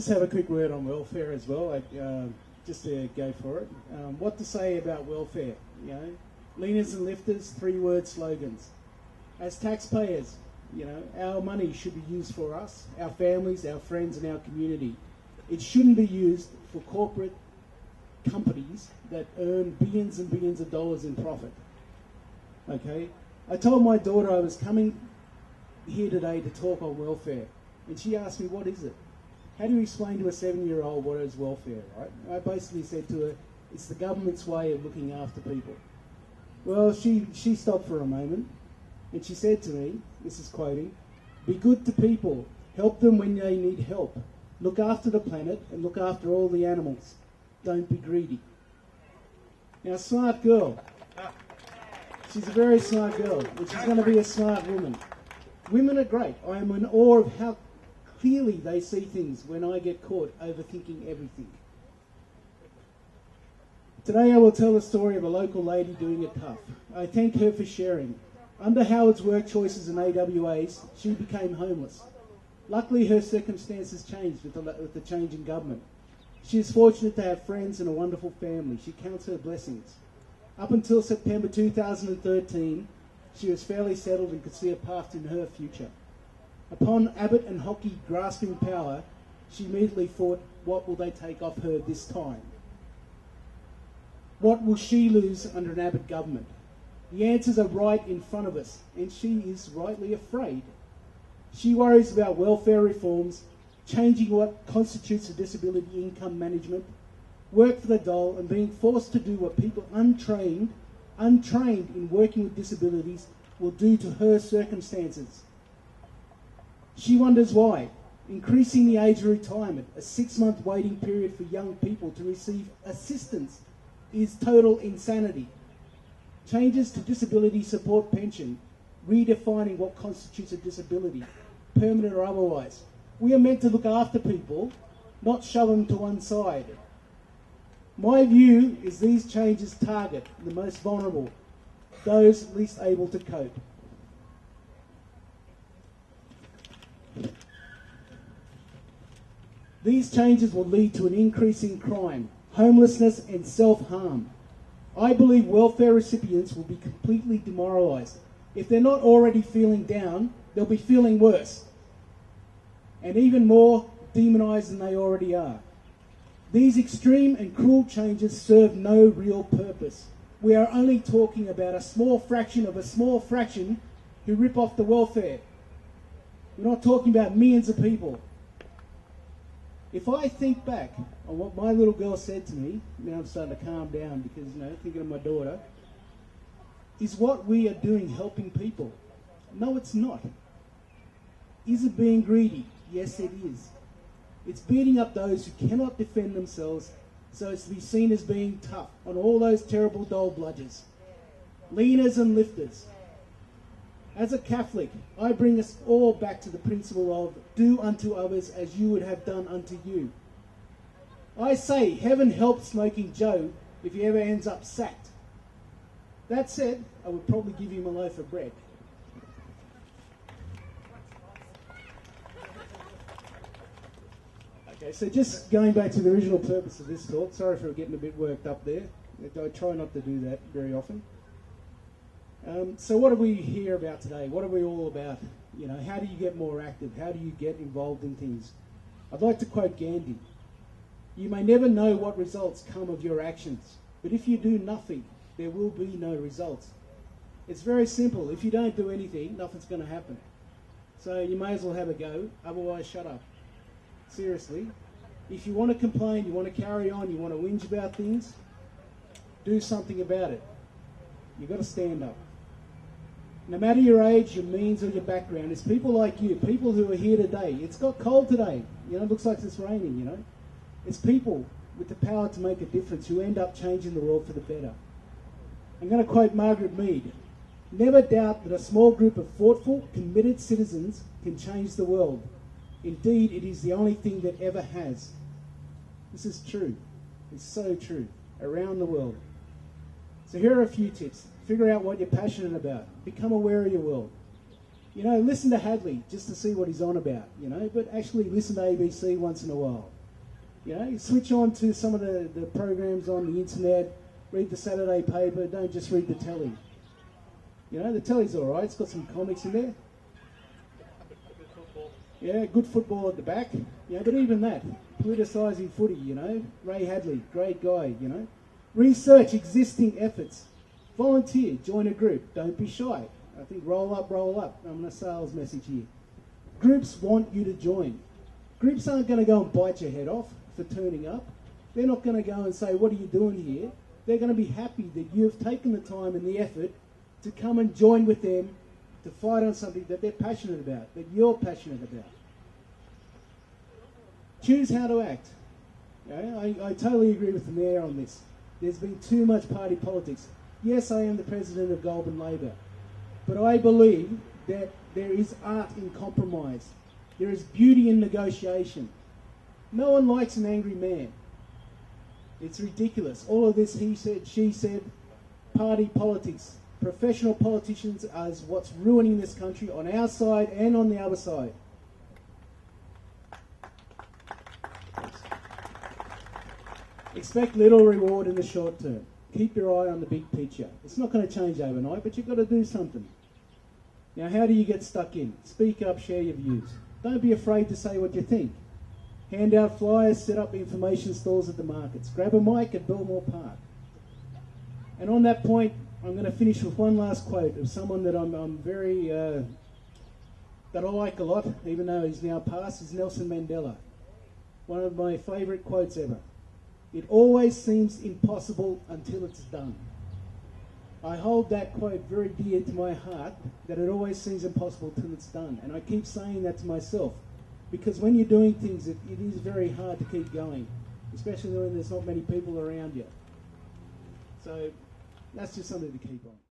Just have a quick word on welfare as well, just to go for it. What to say about welfare? You know, leaners and lifters, 3-word slogans. As taxpayers, you know, our money should be used for us, our families, our friends and our community. It shouldn't be used for corporate companies that earn billions and billions of dollars in profit. Okay? I told my daughter I was coming here today to talk on welfare, and she asked me, what is it? How do you explain to a 7-year-old what is welfare, right? I basically said to her, it's the government's way of looking after people. Well, she stopped for a moment, and she said to me, this is quoting, be good to people, help them when they need help, look after the planet and look after all the animals. Don't be greedy. Now, smart girl. She's a very smart girl, and she's going to be a smart woman. Women are great. I am in awe of how clearly they see things when I get caught overthinking everything. Today I will tell the story of a local lady doing it tough. I thank her for sharing. Under Howard's work choices and AWAs, she became homeless. Luckily her circumstances changed with the change in government. She is fortunate to have friends and a wonderful family. She counts her blessings. Up until September 2013, she was fairly settled and could see a path in her future. Upon Abbott and Hockey grasping power, she immediately thought, what will they take off her this time? What will she lose under an Abbott government? The answers are right in front of us, and she is rightly afraid. She worries about welfare reforms, changing what constitutes a disability income management, work for the dole, and being forced to do what people untrained in working with disabilities will do to her circumstances. She wonders why. Increasing the age of retirement, a 6-month waiting period for young people to receive assistance, is total insanity. Changes to disability support pension, redefining what constitutes a disability, permanent or otherwise. We are meant to look after people, not shove them to one side. My view is these changes target the most vulnerable, those least able to cope. These changes will lead to an increase in crime, homelessness and self-harm. I believe welfare recipients will be completely demoralised. If they're not already feeling down, they'll be feeling worse, and even more demonised than they already are. These extreme and cruel changes serve no real purpose. We are only talking about a small fraction of a small fraction who rip off the welfare. We're not talking about millions of people. If I think back on what my little girl said to me, now I'm starting to calm down because, you know, thinking of my daughter, is what we are doing helping people? No, it's not. Is it being greedy? Yes, it is. It's beating up those who cannot defend themselves so as to be seen as being tough on all those terrible dole bludgers, leaners and lifters. As a Catholic, I bring us all back to the principle of do unto others as you would have done unto you. I say, heaven help Smoking Joe if he ever ends up sacked. That said, I would probably give him a loaf of bread. Okay, so just going back to the original purpose of this talk, sorry for getting a bit worked up there. I try not to do that very often. So what are we here about today? What are we all about? You know, how do you get more active? How do you get involved in things? I'd like to quote Gandhi. You may never know what results come of your actions, but if you do nothing, there will be no results. It's very simple. If you don't do anything, nothing's going to happen. So you may as well have a go, otherwise shut up. Seriously. If you want to complain, you want to carry on, you want to whinge about things, do something about it. You've got to stand up. No matter your age, your means or your background, it's people like you, people who are here today. It's got cold today. You know, it looks like it's raining, you know. It's people with the power to make a difference who end up changing the world for the better. I'm going to quote Margaret Mead. Never doubt that a small group of thoughtful, committed citizens can change the world. Indeed, it is the only thing that ever has. This is true. It's so true. Around the world. So here are a few tips. Figure out what you're passionate about. Become aware of your world. You know, listen to Hadley just to see what he's on about, you know, but actually listen to ABC once in a while. You know, switch on to some of the programs on the internet, read the Saturday paper, don't just read the telly. You know, the telly's all right, it's got some comics in there. Yeah, good football at the back. Yeah, but even that, politicising footy, you know. Ray Hadley, great guy, you know. Research existing efforts. Volunteer, join a group, don't be shy. I think roll up, I'm a sales message here. Groups want you to join. Groups aren't going to go and bite your head off for turning up. They're not going to go and say, what are you doing here? They're going to be happy that you've taken the time and the effort to come and join with them to fight on something that they're passionate about, that you're passionate about. Choose how to act. Okay? I totally agree with the Mayor on this. There's been too much party politics. Yes, I am the president of Goulburn Labor, but I believe that there is art in compromise. There is beauty in negotiation. No one likes an angry man. It's ridiculous. All of this he said, she said, party politics. Professional politicians are what's ruining this country on our side and on the other side. Expect little reward in the short term. Keep your eye on the big picture. It's not going to change overnight, but you've got to do something. Now, how do you get stuck in? Speak up, share your views. Don't be afraid to say what you think. Hand out flyers, set up information stalls at the markets. Grab a mic at Belmore Park. And on that point, I'm going to finish with one last quote of someone that I'm very, that I like a lot, even though he's now passed, is Nelson Mandela. One of my favourite quotes ever. It always seems impossible until it's done. I hold that quote very dear to my heart, that it always seems impossible till it's done. And I keep saying that to myself, because when you're doing things, it is very hard to keep going, especially when there's not many people around you. So that's just something to keep on.